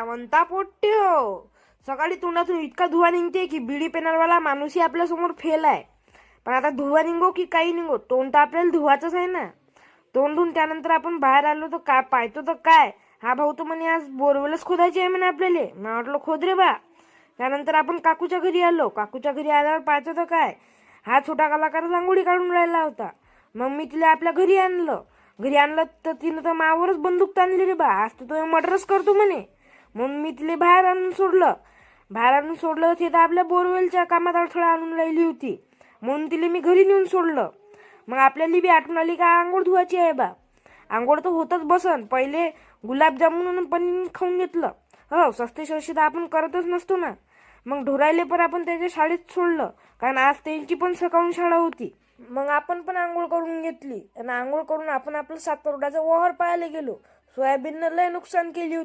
म्हणता पोट्टे हो. सकाळी तोंडातून इतका धुवा निघते की बिडी पेनारवाला माणूसही आपल्यासमोर फेल आहे. पण आता धुवा निघो की काही निघो, तोंड तर आपल्याला धुवाचंच आहे ना. तोंड धुवून त्यानंतर आपण बाहेर आलो तर काय पाहतो तर काय, हा भाऊ तर म्हणे आज बोरवेलच खोदायची आहे म्हणे आपल्याला. मी म्हटलं खोद रे बा. त्यानंतर आपण काकूच्या घरी आलो. काकूच्या घरी आल्यावर पाहतो तर काय, हा छोटा कलाकार रांगोळी काढून राहिला होता. मग मी तिला आपल्या घरी आणलं. घरी आणलं तर तिनं तर मावरच बंदूक ताणली रे बा, आज तर तो मर्डरच करतो म्हणे. म्हणून मी तिला बाहेर आणून सोडलं. ते तर आपल्या बोरवेलच्या कामात अडथळा आणून राहिली होती. म्हणून तिला मी घरी नेऊन सोडलं. मग आपल्याला बी आठवण आली का आंघोळ धुवायची आहे बा. आंघोळ तर होतच बसन. पहिले गुलाबजामुन आणि पनीर खाऊन घेतलं. हो, सस्ते शोषी तर आपण करतच नसतो ना. मग ढोरायले पण आपण त्याच्या शाळेत सोडलं, कारण आज त्यांची पण सकाळून शाळा होती. मग आपण पण आंघोळ करून घेतली आणि आंघोळ करून आपण आपलं सातरवड्याचा वहर पाहायला गेलो. सोयाबीननं लय नुकसान केली होती.